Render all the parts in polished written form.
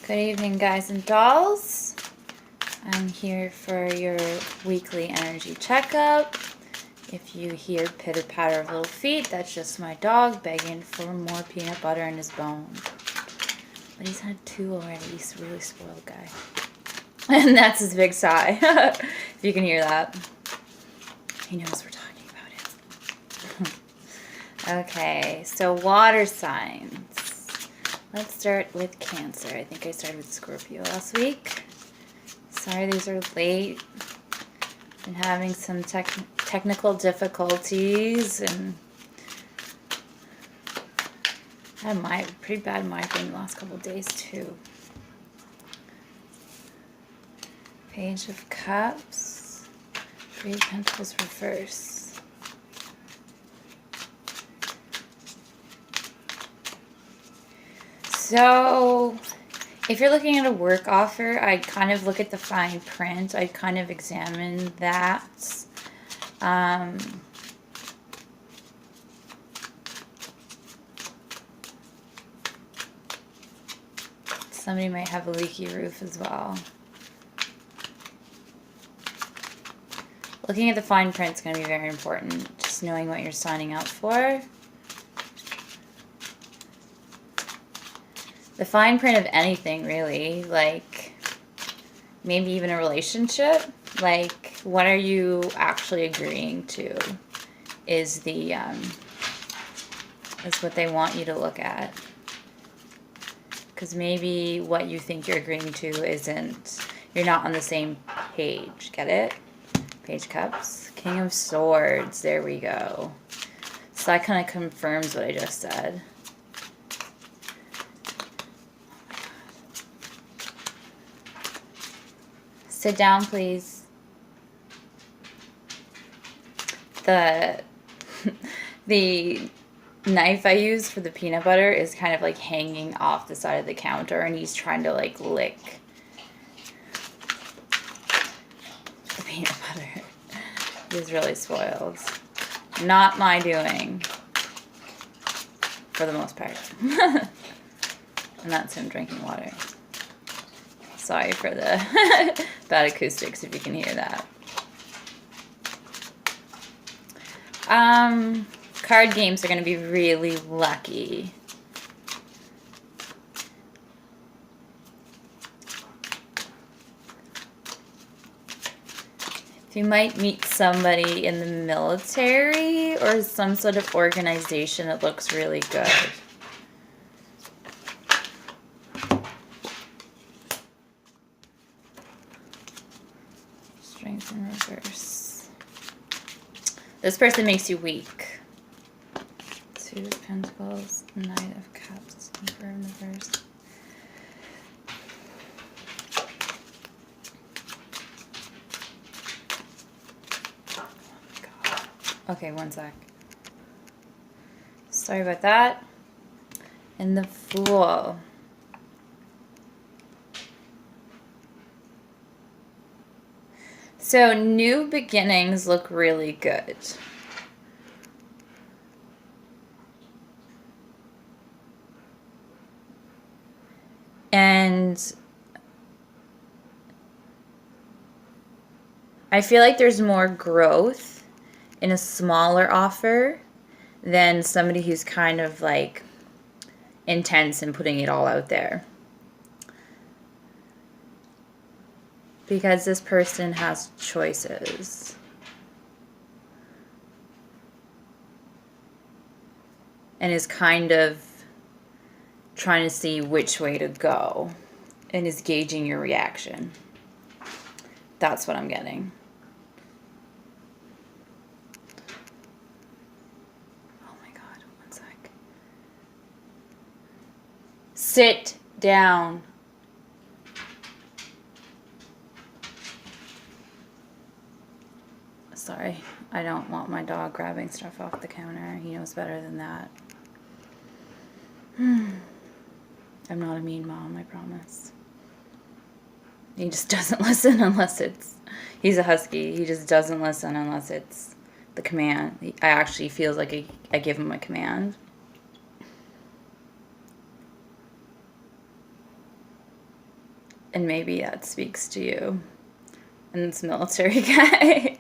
Good evening, guys and dolls. I'm here for your weekly energy checkup. If you hear pitter-patter of little feet, that's just my dog begging for more peanut butter in his bone. But he's had 2 already. He's a really spoiled guy. And that's his big sigh. If you can hear that. He knows we're talking about it. Okay, so water signs. Let's start with Cancer. I think I started with Scorpio last week. Sorry these are late. Been having some technical difficulties and I had pretty bad migraine the last couple of days too. Page of Cups. 3 of Pentacles reverse. So, if you're looking at a work offer, I'd kind of look at the fine print. I'd kind of examine that. Somebody might have a leaky roof as well. Looking at the fine print is going to be very important. Just knowing what you're signing up for. The fine print of anything, really, like maybe even a relationship, like what are you actually agreeing to is what they want you to look at. Because maybe what you think you're agreeing to isn't, you're not on the same page, get it? Page of Cups, King of Swords, there we go. So that kind of confirms what I just said. Sit down, please. The knife I use for the peanut butter is kind of like hanging off the side of the counter and he's trying to like lick the peanut butter. He's really spoiled. Not my doing. For the most part. And that's him drinking water. Sorry for the bad acoustics if you can hear that. Card games are going to be really lucky. You might meet somebody in the military or some sort of organization that looks really good. Strength in reverse. This person makes you weak. 2 of Pentacles, Knight of Cups, Emperor in reverse. Oh my God. Okay, one sec. Sorry about that. And the Fool. So, new beginnings look really good. And I feel like there's more growth in a smaller offer than somebody who's kind of like intense and putting it all out there. Because this person has choices. And is kind of trying to see which way to go. And is gauging your reaction. That's what I'm getting. Oh my God, one sec. Sit down. Sorry, I don't want my dog grabbing stuff off the counter. He knows better than that. I'm not a mean mom, I promise. He just doesn't listen unless it's... He's a husky. He just doesn't listen unless it's the command. I actually feels like I give him a command. And maybe that speaks to you. And this military guy.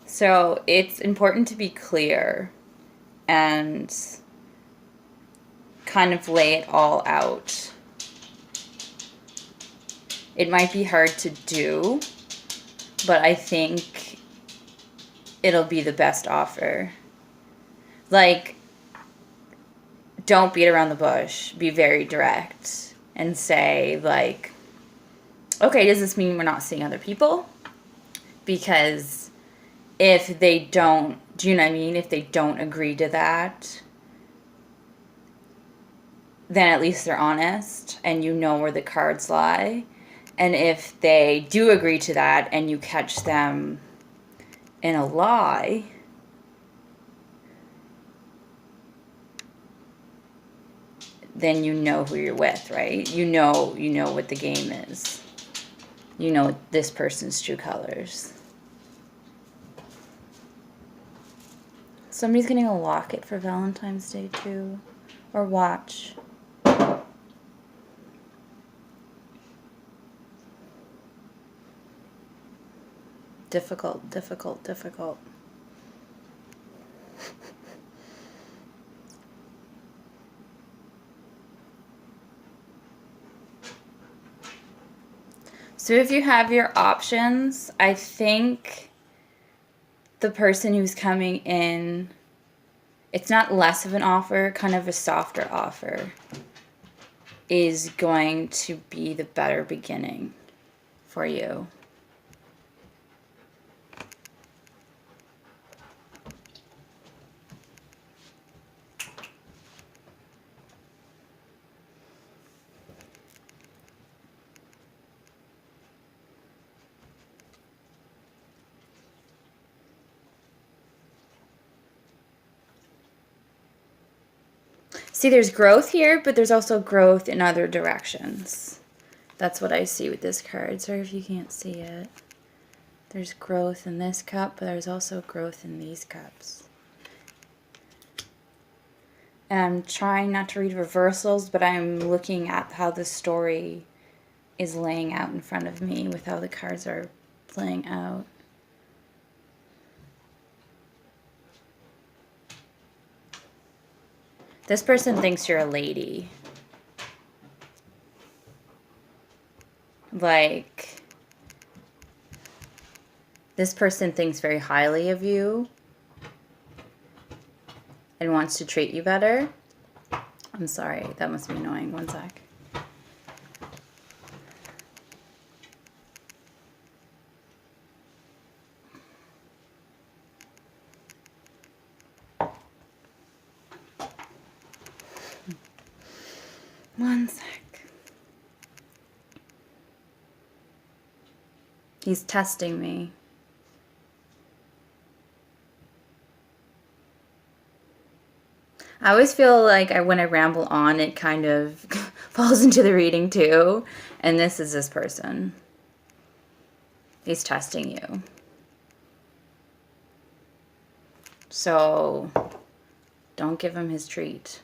So it's important to be clear and kind of lay it all out. It might be hard to do, but I think it'll be the best offer. Like, don't beat around the bush. Be very direct and say, like, okay, does this mean we're not seeing other people? Because if they don't, do you know what I mean? If they don't agree to that, then at least they're honest and you know where the cards lie. And if they do agree to that and you catch them in a lie, then you know who you're with, right? You know what the game is. You know this person's true colors. Somebody's getting a locket for Valentine's Day too. Or watch. Difficult, difficult, difficult. So if you have your options, I think the person who's coming in, it's not less of an offer, kind of a softer offer, is going to be the better beginning for you. See, there's growth here, but there's also growth in other directions. That's what I see with this card. Sorry if you can't see it. There's growth in this cup, but there's also growth in these cups. And I'm trying not to read reversals, but I'm looking at how the story is laying out in front of me with how the cards are playing out. This person thinks you're a lady. Like, this person thinks very highly of you and wants to treat you better. I'm sorry, that must be annoying. One sec. One sec. He's testing me. I always feel like when I ramble on, it kind of falls into the reading too. And this is this person. He's testing you. So don't give him his treat.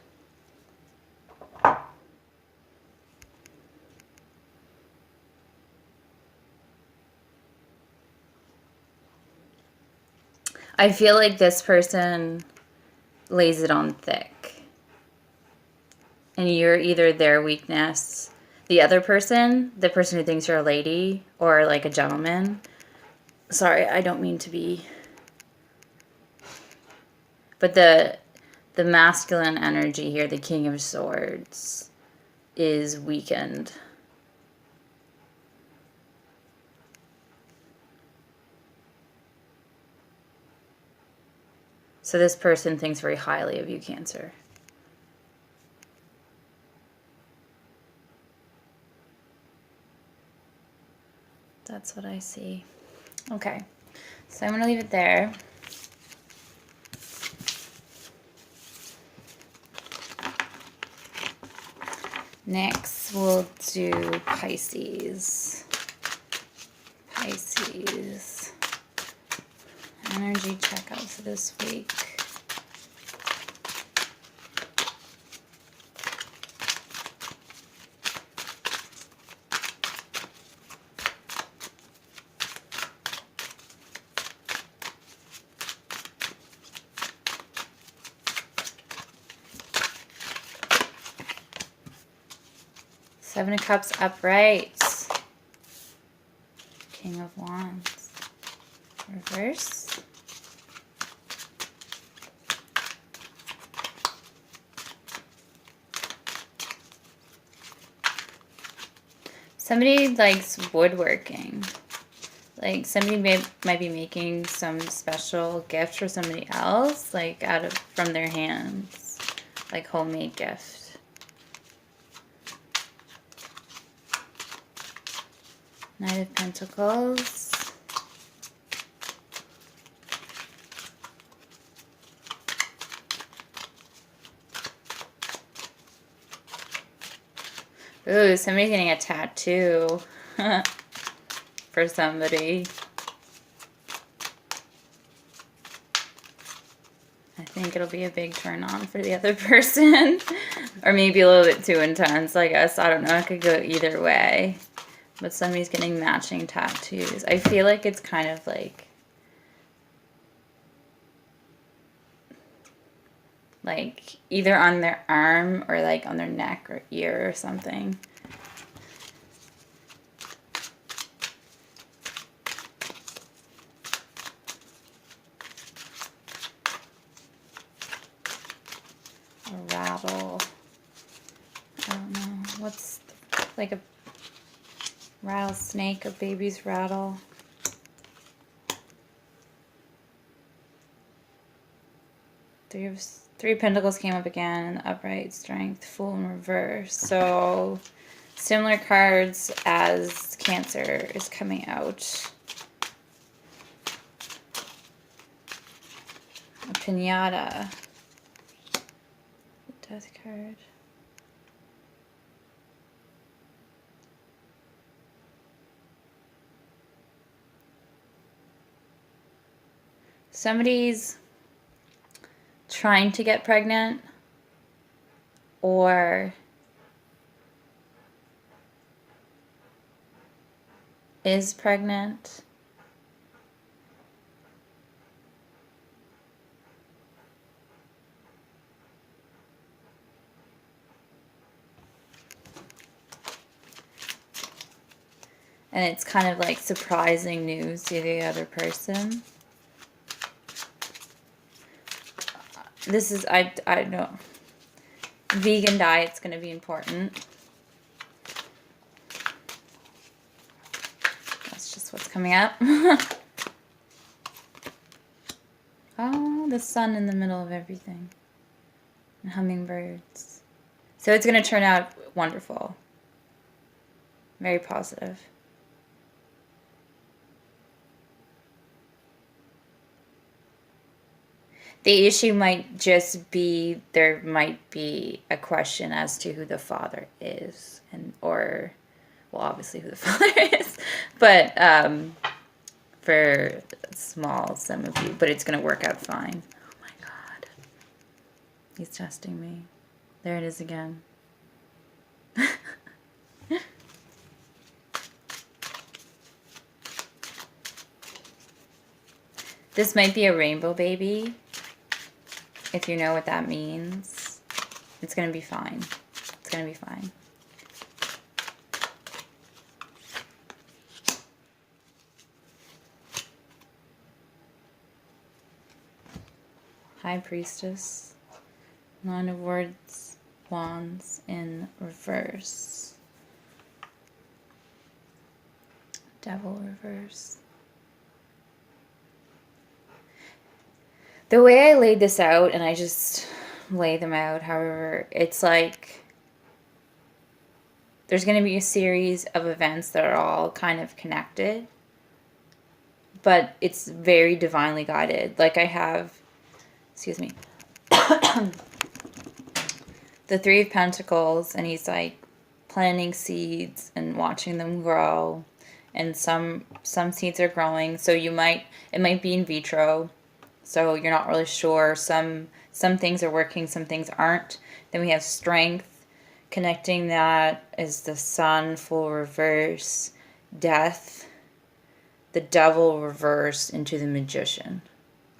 I feel like this person lays it on thick. And you're either their weakness. The other person, the person who thinks you're a lady or like a gentleman. Sorry, I don't mean to be. But the masculine energy here, the King of Swords, is weakened. So this person thinks very highly of you, Cancer. That's what I see. Okay, so I'm going to leave it there. Next, we'll do Pisces. Pisces. Energy checkouts this week. Seven of Cups upright. King of Wands. Reverse. Somebody likes woodworking. Like somebody might be making some special gift for somebody else, like from their hands, like homemade gift. Knight of Pentacles. Ooh, somebody's getting a tattoo for somebody. I think it'll be a big turn on for the other person. Or maybe a little bit too intense, I guess. I don't know. It could go either way. But somebody's getting matching tattoos. I feel like it's kind of like either on their arm or like on their neck or ear or something. A rattle. I don't know. What's like a rattlesnake, a baby's rattle? Three of Pentacles came up again. Upright, Strength, Fool in reverse. So similar cards as Cancer is coming out. A Pinata. The Death card. Somebody's trying to get pregnant or is pregnant. And it's kind of like surprising news to the other person. This is, I know, vegan diet's going to be important. That's just what's coming up. Oh, the sun in the middle of everything. And hummingbirds. So it's going to turn out wonderful. Very positive. The issue might just be, there might be a question as to who the father is, or, well, obviously who the father is, but for some of you, but it's going to work out fine. Oh my God. He's testing me. There it is again. This might be a rainbow baby. If you know what that means, it's going to be fine. It's going to be fine. High Priestess. Nine of Wands in reverse. Devil reverse. The way I laid this out, and I just lay them out, however, it's like there's going to be a series of events that are all kind of connected, but it's very divinely guided. Like I have, excuse me, the Three of Pentacles, and he's like planting seeds and watching them grow, and some seeds are growing, so it might be in vitro. So you're not really sure. Some things are working, some things aren't. Then we have Strength. Connecting that is the Sun, full reverse. Death. The Devil reverse into the Magician.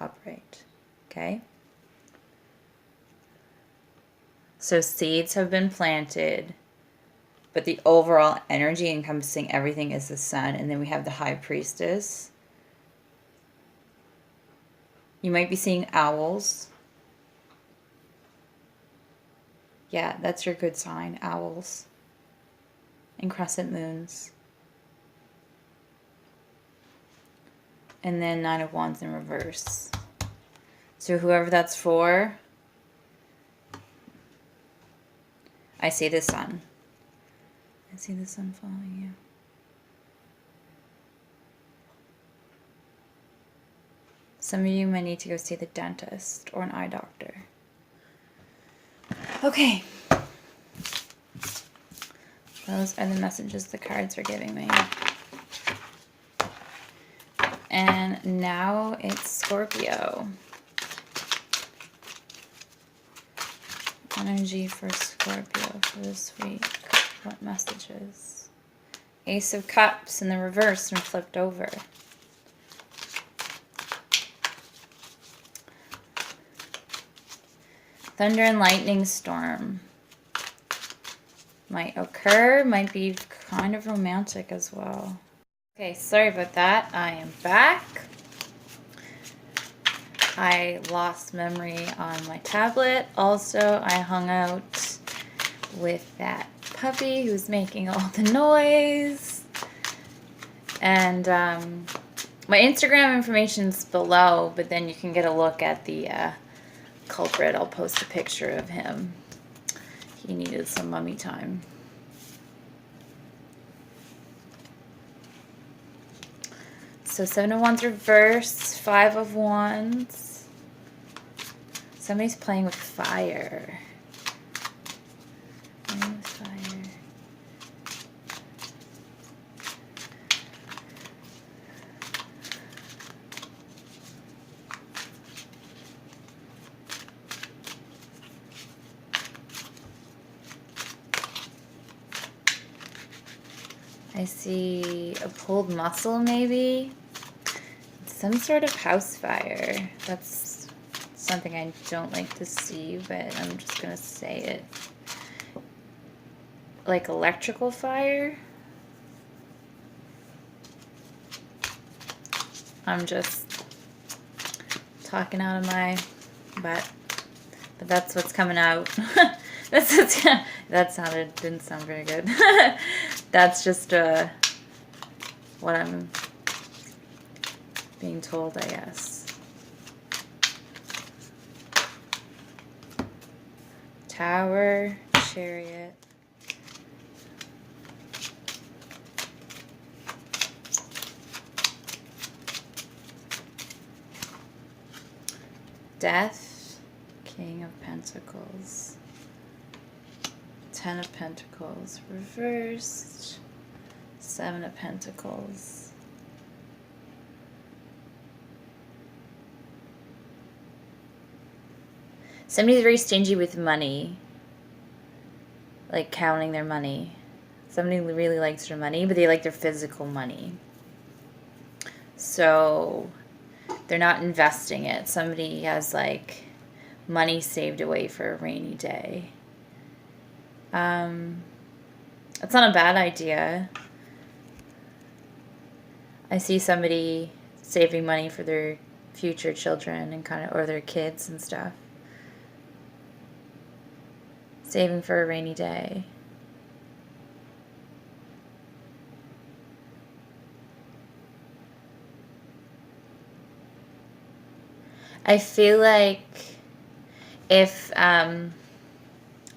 Upright. Okay? So seeds have been planted. but the overall energy encompassing everything is the sun. And then we have the High Priestess. You might be seeing owls. Yeah, that's your good sign, owls. And crescent moons. And then Nine of Wands in reverse. So whoever that's for, I see the sun. I see the sun following you. Some of you might need to go see the dentist or an eye doctor. Okay. Those are the messages the cards are giving me. And now it's Scorpio. Energy for Scorpio for this week. What messages? Ace of Cups in the reverse and flipped over. Thunder and lightning storm might occur, might be kind of romantic as well. Okay, sorry about that. I am back. I lost memory on my tablet. Also, I hung out with that puppy who's making all the noise. And my Instagram information's below, but then you can get a look at the culprit. I'll post a picture of him. He needed some mummy time. So 7 of Wands reverse, 5 of Wands. Somebody's playing with fire. Playing with fire. I see a pulled muscle, maybe. Some sort of house fire. That's something I don't like to see, but I'm just going to say it. Like electrical fire. I'm just talking out of my butt. But that's what's coming out. That didn't sound very good. That's just what I'm being told, I guess. Tower, Chariot. Death, King of Pentacles. 10 of Pentacles reversed. 7 of Pentacles. Somebody's very stingy with money. Like counting their money. Somebody really likes their money, but they like their physical money. So they're not investing it. Somebody has like money saved away for a rainy day. That's not a bad idea. I see somebody saving money for their future children and or their kids and stuff. Saving for a rainy day. I feel like if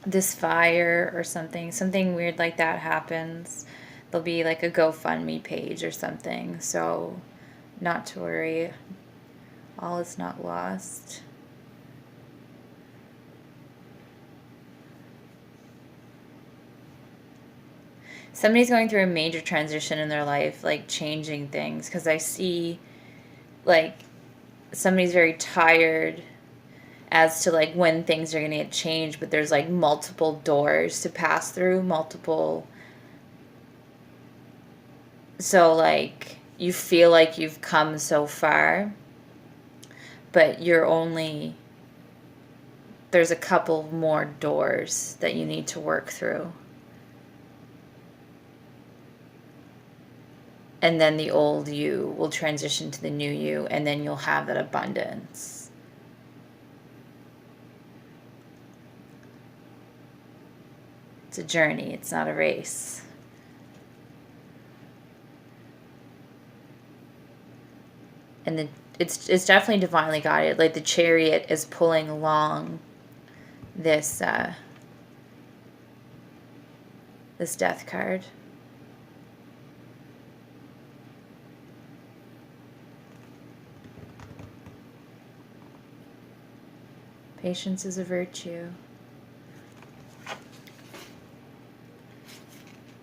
this fire or something weird like that happens, there'll be like a GoFundMe page or something. So not to worry, all is not lost. Somebody's going through a major transition in their life, like changing things, because I see like somebody's very tired as to like when things are going to get changed, but there's like multiple doors to pass through, so like you feel like you've come so far, but there's a couple more doors that you need to work through. and then the old you will transition to the new you, and then you'll have that abundance. It's a journey, it's not a race. And it's definitely divinely guided. Like the Chariot is pulling along this this Death card. Patience is a virtue.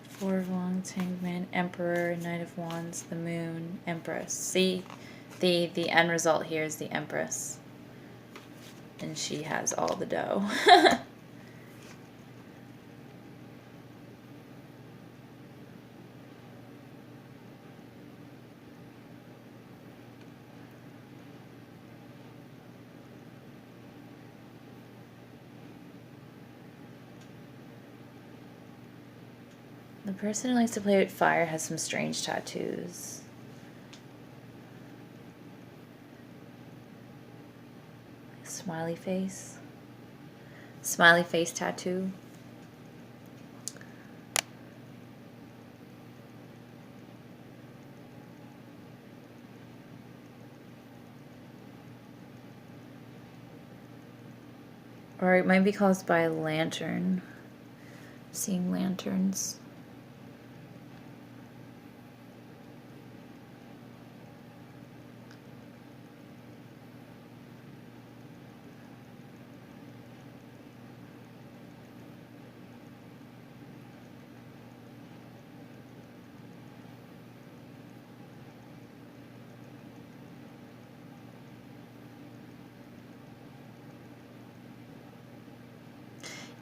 Four of Wands, Hanged Man, Emperor, Knight of Wands, the Moon, Empress. See, the end result here is the Empress. And she has all the dough. The person who likes to play with fire has some strange tattoos. Smiley face. Smiley face tattoo. Or it might be caused by a lantern. Seeing lanterns.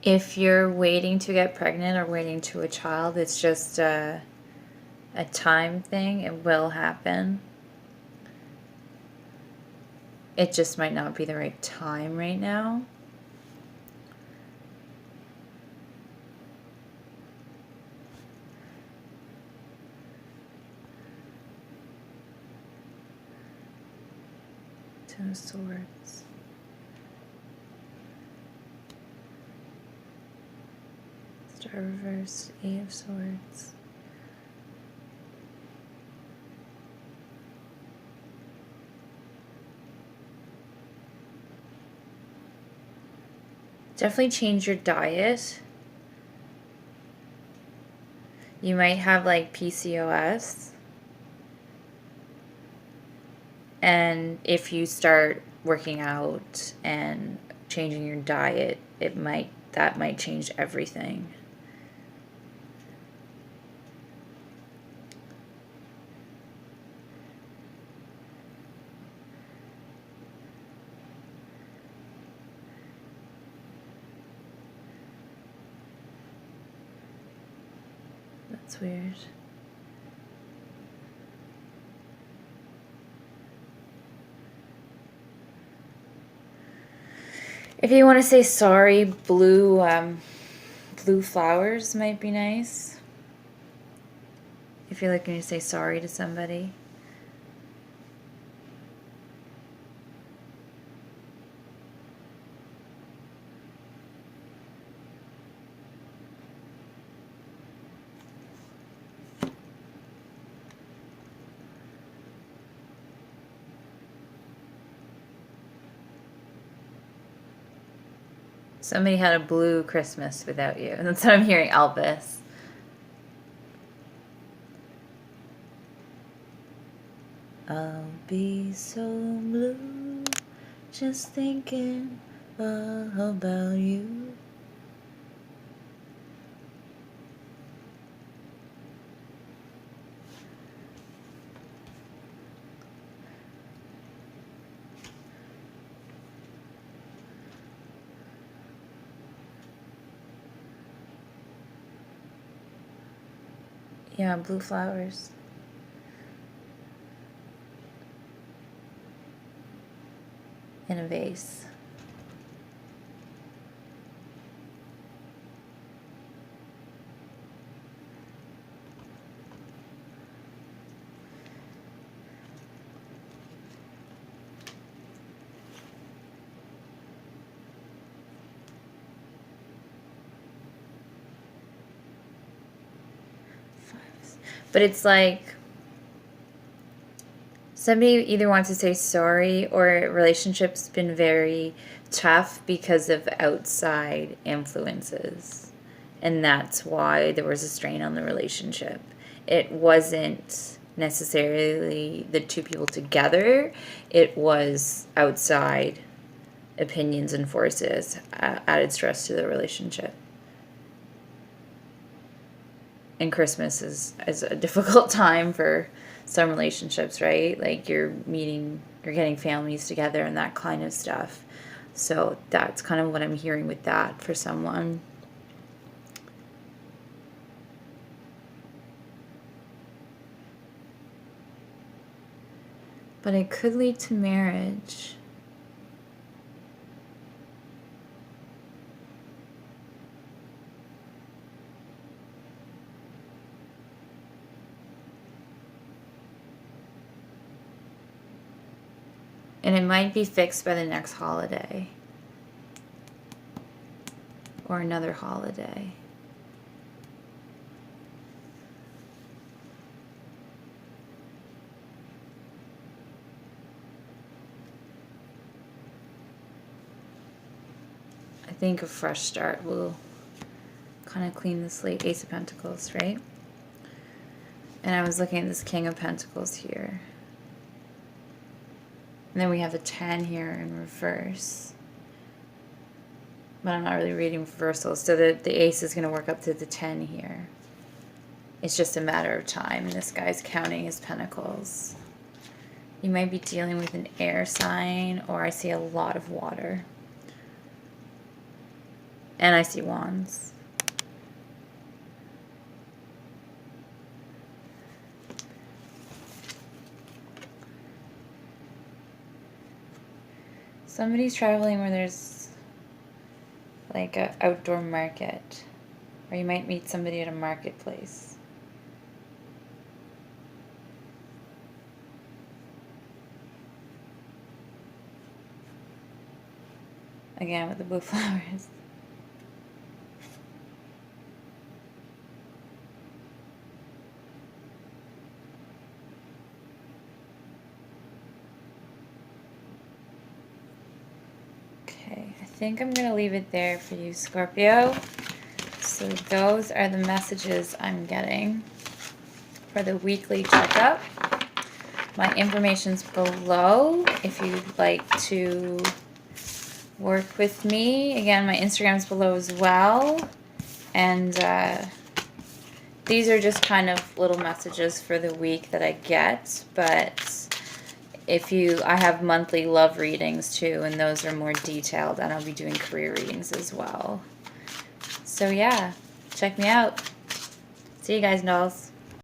If you're waiting to get pregnant or waiting to a child, it's just a time thing. It will happen. It just might not be the right time right now. Ten of Swords. Star reversed, Eight of Swords. Definitely change your diet. You might have like PCOS. And if you start working out and changing your diet, that might change everything. That's weird. If you want to say sorry, blue flowers might be nice. If you're looking to say sorry to somebody. Somebody had a blue Christmas without you. And that's what I'm hearing, Elvis. I'll be so blue just thinking about you. Yeah, blue flowers. In a vase. But it's like somebody either wants to say sorry, or relationship's been very tough because of outside influences. And that's why there was a strain on the relationship. It wasn't necessarily the two people together. It was outside opinions and forces added stress to the relationship. And Christmas is a difficult time for some relationships, right? Like you're getting families together and that kind of stuff. So that's kind of what I'm hearing with that for someone. But it could lead to marriage. And it might be fixed by the next holiday. Or another holiday. I think a fresh start will kind of clean the slate. Ace of Pentacles, right? And I was looking at this King of Pentacles here. And then we have a 10 here in reverse. But I'm not really reading reversals. So the ace is going to work up to the 10 here. It's just a matter of time. And this guy's counting his pentacles. You might be dealing with an air sign, or I see a lot of water. And I see wands. Somebody's traveling where there's like an outdoor market. Or you might meet somebody at a marketplace. Again with the blue flowers. I think I'm going to leave it there for you, Scorpio. So those are the messages I'm getting for the weekly checkup. My information's below if you'd like to work with me. Again, my Instagram's below as well. And these are just kind of little messages for the week that I get, but I have monthly love readings too, and those are more detailed, and I'll be doing career readings as well. So yeah, check me out. See you guys, dolls.